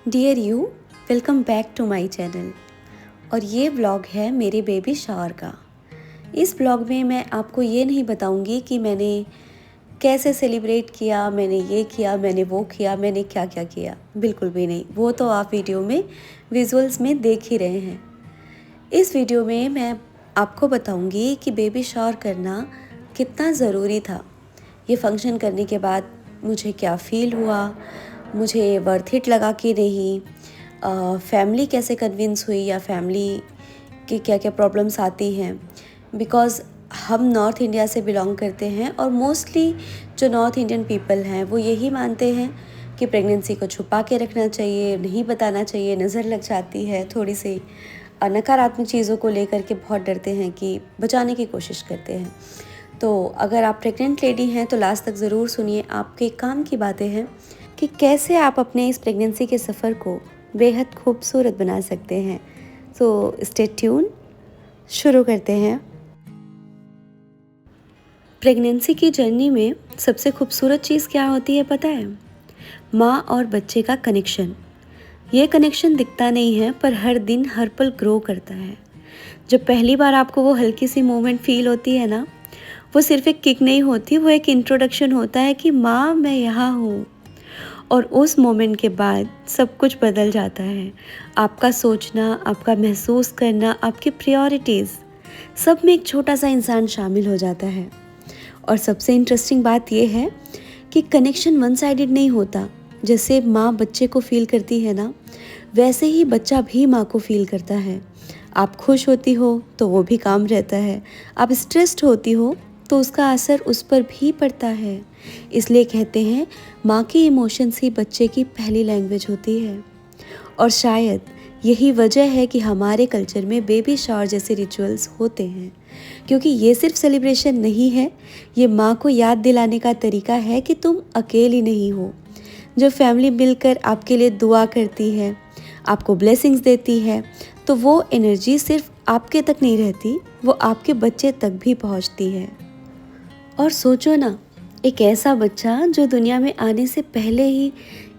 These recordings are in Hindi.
Dear you, welcome back to my channel. और ये व्लॉग है मेरे बेबी शावर का। इस व्लॉग में मैं आपको ये नहीं बताऊंगी कि मैंने कैसे सेलिब्रेट किया, मैंने ये किया, मैंने वो किया, मैंने क्या क्या किया। बिल्कुल भी नहीं, वो तो आप वीडियो में विजुअल्स में देख ही रहे हैं। इस वीडियो में मैं आपको बताऊंगी कि बेबी शावर करना कितना ज़रूरी था। ये फंक्शन करने के बाद मुझे क्या फ़ील हुआ, मुझे वर्थ इट लगा कि नहीं, फैमिली कैसे कन्विंस हुई या फैमिली की क्या क्या प्रॉब्लम्स आती हैं। बिकॉज़ हम नॉर्थ इंडिया से बिलोंग करते हैं और मोस्टली जो नॉर्थ इंडियन पीपल हैं वो यही मानते हैं कि प्रेगनेंसी को छुपा के रखना चाहिए, नहीं बताना चाहिए, नज़र लग जाती है। थोड़ी सी नकारात्मक चीज़ों को लेकर के बहुत डरते हैं कि बचाने की कोशिश करते हैं। तो अगर आप प्रेग्नेंट लेडी हैं तो लास्ट तक ज़रूर सुनिए, आपके काम की बातें हैं कि कैसे आप अपने इस प्रेगनेंसी के सफ़र को बेहद खूबसूरत बना सकते हैं। सो स्टे ट्यून, शुरू करते हैं। प्रेगनेंसी की जर्नी में सबसे खूबसूरत चीज़ क्या होती है पता है? माँ और बच्चे का कनेक्शन। ये कनेक्शन दिखता नहीं है पर हर दिन हर पल ग्रो करता है। जब पहली बार आपको वो हल्की सी मूवमेंट फील होती है ना, वो सिर्फ एक किक नहीं होती, वो एक इंट्रोडक्शन होता है कि माँ मैं यहाँ हूँ। और उस मोमेंट के बाद सब कुछ बदल जाता है। आपका सोचना, आपका महसूस करना, आपकी प्रायोरिटीज़, सब में एक छोटा सा इंसान शामिल हो जाता है। और सबसे इंटरेस्टिंग बात यह है कि कनेक्शन वन साइडेड नहीं होता। जैसे माँ बच्चे को फील करती है ना, वैसे ही बच्चा भी माँ को फील करता है। आप खुश होती हो तो वो भी काम रहता है, आप स्ट्रेस्ड होती हो तो उसका असर उस पर भी पड़ता है। इसलिए कहते हैं माँ की इमोशंस ही बच्चे की पहली लैंग्वेज होती है। और शायद यही वजह है कि हमारे कल्चर में बेबी शावर जैसे रिचुअल्स होते हैं, क्योंकि ये सिर्फ सेलिब्रेशन नहीं है, ये माँ को याद दिलाने का तरीका है कि तुम अकेली नहीं हो। जो फैमिली मिलकर आपके लिए दुआ करती है, आपको ब्लेसिंग्स देती है, तो वो एनर्जी सिर्फ आपके तक नहीं रहती, वो आपके बच्चे तक भी पहुँचती है। और सोचो ना, एक ऐसा बच्चा जो दुनिया में आने से पहले ही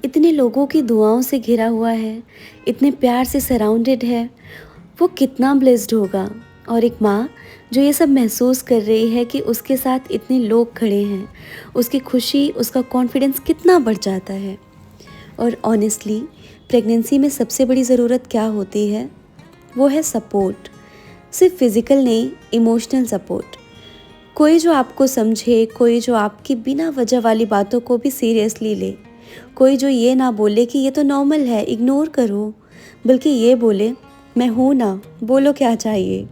इतने लोगों की दुआओं से घिरा हुआ है, इतने प्यार से सराउंडेड है, वो कितना ब्लेस्ड होगा। और एक माँ जो ये सब महसूस कर रही है कि उसके साथ इतने लोग खड़े हैं, उसकी खुशी, उसका कॉन्फिडेंस कितना बढ़ जाता है। और ऑनेस्टली प्रेगनेंसी में सबसे बड़ी ज़रूरत क्या होती है? वो है सपोर्ट। सिर्फ फिज़िकल नहीं, इमोशनल सपोर्ट। कोई जो आपको समझे, कोई जो आपकी बिना वजह वाली बातों को भी सीरियसली ले, कोई जो ये ना बोले कि ये तो नॉर्मल है, इग्नोर करो, बल्कि ये बोले मैं हूँ ना, बोलो क्या चाहिए।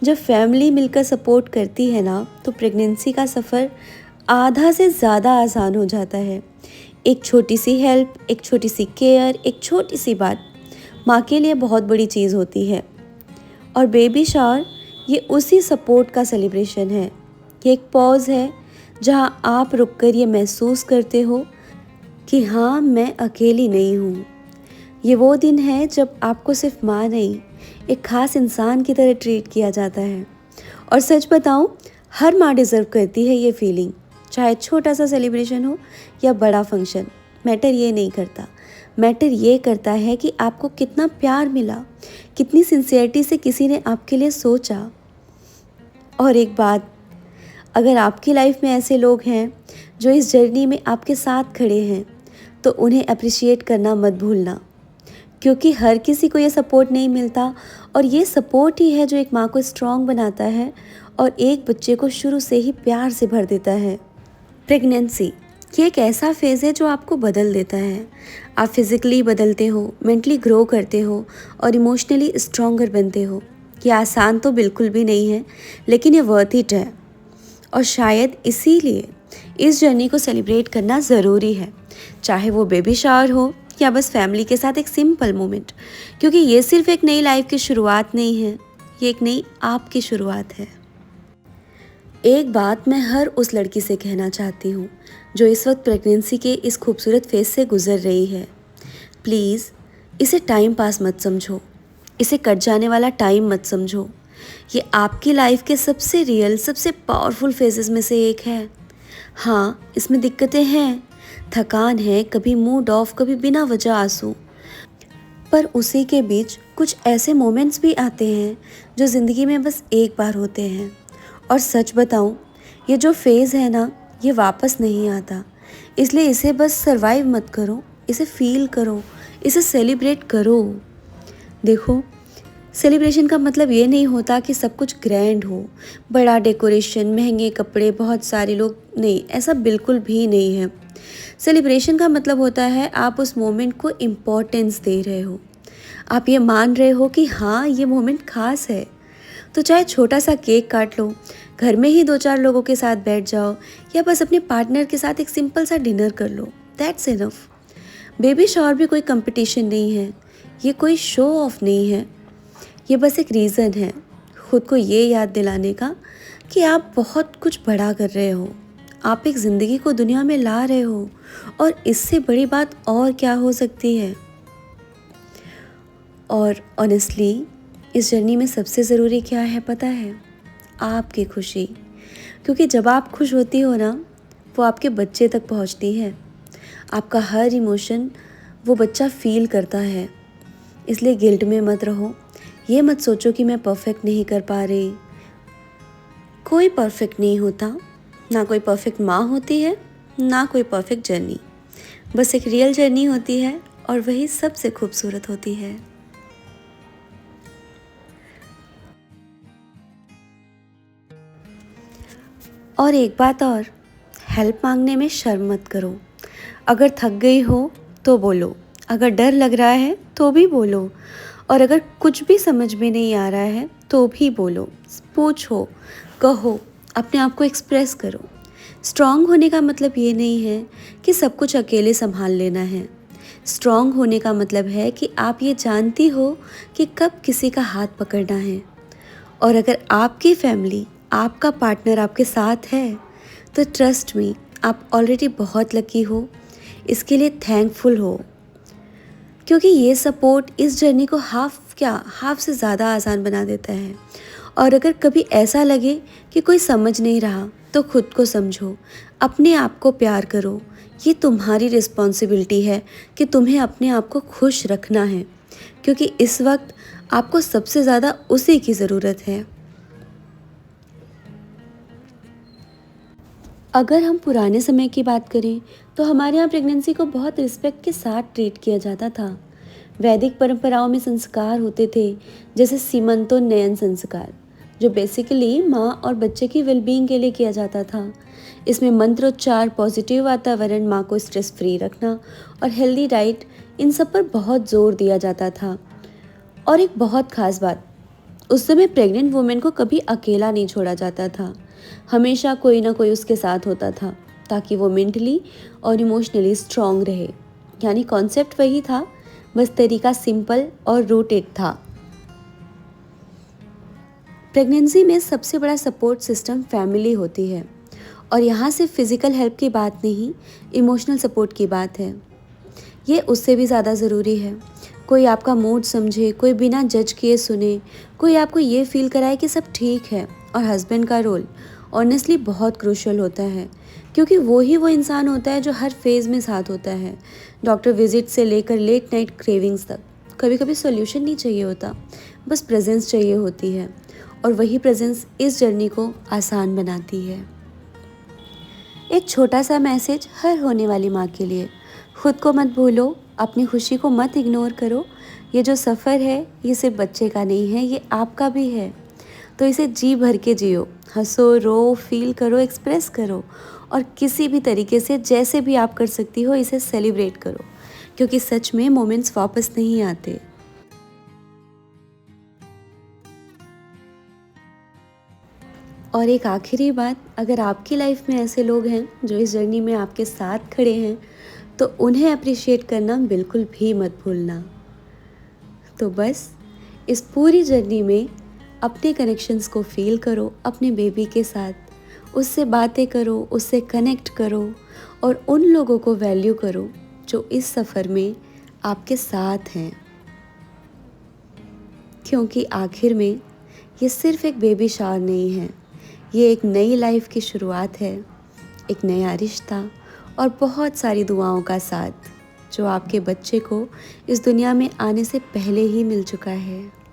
जब फैमिली मिलकर सपोर्ट करती है ना, तो प्रेगनेंसी का सफ़र आधा से ज़्यादा आसान हो जाता है। एक छोटी सी हेल्प, एक छोटी सी केयर, एक छोटी सी बात माँ के लिए बहुत बड़ी चीज़ होती है। और बेबी शावर ये उसी सपोर्ट का सेलिब्रेशन है। ये एक पॉज है जहाँ आप रुककर ये महसूस करते हो कि हाँ, मैं अकेली नहीं हूँ। ये वो दिन है जब आपको सिर्फ माँ नहीं, एक ख़ास इंसान की तरह ट्रीट किया जाता है। और सच बताऊँ, हर माँ डिज़र्व करती है ये फीलिंग। चाहे छोटा सा सेलिब्रेशन हो या बड़ा फंक्शन, मैटर ये नहीं करता। मैटर ये करता है कि आपको कितना प्यार मिला, कितनी सिंसियरिटी से किसी ने आपके लिए सोचा। और एक बात, अगर आपकी लाइफ में ऐसे लोग हैं जो इस जर्नी में आपके साथ खड़े हैं, तो उन्हें अप्रिशिएट करना मत भूलना, क्योंकि हर किसी को ये सपोर्ट नहीं मिलता। और ये सपोर्ट ही है जो एक माँ को स्ट्रॉन्ग बनाता है और एक बच्चे को शुरू से ही प्यार से भर देता है। प्रेगनेंसी ये एक ऐसा फेज़ है जो आपको बदल देता है। आप फिज़िकली बदलते हो, मेंटली ग्रो करते हो और इमोशनली स्ट्रॉन्गर बनते हो। ये आसान तो बिल्कुल भी नहीं है, लेकिन ये वर्थ इट है। और शायद इसीलिए इस जर्नी को सेलिब्रेट करना ज़रूरी है, चाहे वो बेबी शावर हो या बस फैमिली के साथ एक सिंपल मोमेंट। क्योंकि ये सिर्फ एक नई लाइफ की शुरुआत नहीं है, ये एक नई आपकी शुरुआत है। एक बात मैं हर उस लड़की से कहना चाहती हूँ जो इस वक्त प्रेगनेंसी के इस खूबसूरत फेज़ से गुजर रही है। प्लीज़ इसे टाइम पास मत समझो, इसे कट जाने वाला टाइम मत समझो। ये आपकी लाइफ के सबसे रियल, सबसे पावरफुल फेजेस में से एक है। हाँ, इसमें दिक्कतें हैं, थकान है, कभी मूड ऑफ, कभी बिना वजह आंसू, पर उसी के बीच कुछ ऐसे मोमेंट्स भी आते हैं जो ज़िंदगी में बस एक बार होते हैं। और सच बताऊं, ये जो फेज़ है ना, ये वापस नहीं आता। इसलिए इसे बस सरवाइव मत करो, इसे फील करो, इसे सेलिब्रेट करो। देखो, सेलिब्रेशन का मतलब ये नहीं होता कि सब कुछ ग्रैंड हो, बड़ा डेकोरेशन, महंगे कपड़े, बहुत सारे लोग, नहीं, ऐसा बिल्कुल भी नहीं है। सेलिब्रेशन का मतलब होता है आप उस मोमेंट को इम्पोर्टेंस दे रहे हो, आप ये मान रहे हो कि हाँ, ये मोमेंट खास है। तो चाहे छोटा सा केक काट लो, घर में ही दो चार लोगों के साथ बैठ जाओ, या बस अपने पार्टनर के साथ एक सिंपल सा डिनर कर लो, दैट्स इनफ। बेबी शावर भी कोई कंपटीशन नहीं है, ये कोई शो ऑफ नहीं है, ये बस एक रीज़न है खुद को ये याद दिलाने का कि आप बहुत कुछ बड़ा कर रहे हो, आप एक ज़िंदगी को दुनिया में ला रहे हो, और इससे बड़ी बात और क्या हो सकती है। और ऑनेस्टली इस जर्नी में सबसे ज़रूरी क्या है पता है? आपकी खुशी। क्योंकि जब आप खुश होती हो ना, वो आपके बच्चे तक पहुंचती है। आपका हर इमोशन वो बच्चा फील करता है। इसलिए गिल्ट में मत रहो, ये मत सोचो कि मैं परफेक्ट नहीं कर पा रही। कोई परफेक्ट नहीं होता, ना कोई परफेक्ट माँ होती है, ना कोई परफेक्ट जर्नी। बस एक रियल जर्नी होती है, और वही सबसे खूबसूरत होती है। और एक बात और, हेल्प मांगने में शर्म मत करो। अगर थक गई हो तो बोलो, अगर डर लग रहा है तो भी बोलो, और अगर कुछ भी समझ में नहीं आ रहा है तो भी बोलो, पूछो, कहो, अपने आप को एक्सप्रेस करो। स्ट्रांग होने का मतलब ये नहीं है कि सब कुछ अकेले संभाल लेना है। स्ट्रांग होने का मतलब है कि आप ये जानती हो कि कब किसी का हाथ पकड़ना है। और अगर आपकी फैमिली, आपका पार्टनर आपके साथ है, तो ट्रस्ट मी, आप ऑलरेडी बहुत लकी हो। इसके लिए थैंकफुल हो, क्योंकि ये सपोर्ट इस जर्नी को हाफ से ज़्यादा आसान बना देता है। और अगर कभी ऐसा लगे कि कोई समझ नहीं रहा, तो खुद को समझो, अपने आप को प्यार करो। ये तुम्हारी रिस्पॉन्सिबिलिटी है कि तुम्हें अपने आप को खुश रखना है, क्योंकि इस वक्त आपको सबसे ज़्यादा उसी की ज़रूरत है। अगर हम पुराने समय की बात करें, तो हमारे यहाँ प्रेगनेंसी को बहुत रिस्पेक्ट के साथ ट्रीट किया जाता था। वैदिक परंपराओं में संस्कार होते थे, जैसे सीमंतोन्नयन संस्कार, जो बेसिकली माँ और बच्चे की वेलबींग के लिए किया जाता था। इसमें मंत्रोच्चार, पॉजिटिव वातावरण, माँ को स्ट्रेस फ्री रखना और हेल्दी डाइट, इन सब पर बहुत जोर दिया जाता था। और एक बहुत खास बात, उस समय प्रेग्नेंट वुमेन को कभी अकेला नहीं छोड़ा जाता था। हमेशा कोई ना कोई उसके साथ होता था, ताकि वो मेंटली और इमोशनली स्ट्रांग रहे। यानी कॉन्सेप्ट वही था, बस तरीका सिंपल और रूटेड था। प्रेगनेंसी में सबसे बड़ा सपोर्ट सिस्टम फैमिली होती है, और यहाँ सिर्फ फिजिकल हेल्प की बात नहीं, इमोशनल सपोर्ट की बात है। ये उससे भी ज़्यादा ज़रूरी है। कोई आपका मूड समझे, कोई बिना जज किए सुने, कोई आपको ये फील कराए कि सब ठीक है। और हस्बैंड का रोल ऑनेस्टली बहुत क्रूशियल होता है, क्योंकि वो इंसान होता है जो हर फेज़ में साथ होता है। डॉक्टर विजिट से लेकर लेट नाइट क्रेविंग्स तक। कभी कभी सॉल्यूशन नहीं चाहिए होता, बस प्रेजेंस चाहिए होती है, और वही प्रेजेंस इस जर्नी को आसान बनाती है। एक छोटा सा मैसेज हर होने वाली माँ के लिए, खुद को मत भूलो, अपनी खुशी को मत इग्नोर करो। ये जो सफ़र है, ये सिर्फ बच्चे का नहीं है, ये आपका भी है। तो इसे जी भर के जियो, हंसो, रो, फील करो, एक्सप्रेस करो, और किसी भी तरीके से जैसे भी आप कर सकती हो इसे सेलिब्रेट करो, क्योंकि सच में मोमेंट्स वापस नहीं आते। और एक आखिरी बात, अगर आपकी लाइफ में ऐसे लोग हैं जो इस जर्नी में आपके साथ खड़े हैं, तो उन्हें अप्रिशिएट करना बिल्कुल भी मत भूलना। तो बस इस पूरी जर्नी में अपने कनेक्शंस को फील करो अपने बेबी के साथ, उससे बातें करो, उससे कनेक्ट करो, और उन लोगों को वैल्यू करो जो इस सफ़र में आपके साथ हैं। क्योंकि आखिर में ये सिर्फ एक बेबी शावर नहीं है, ये एक नई लाइफ की शुरुआत है, एक नया रिश्ता, और बहुत सारी दुआओं का साथ जो आपके बच्चे को इस दुनिया में आने से पहले ही मिल चुका है।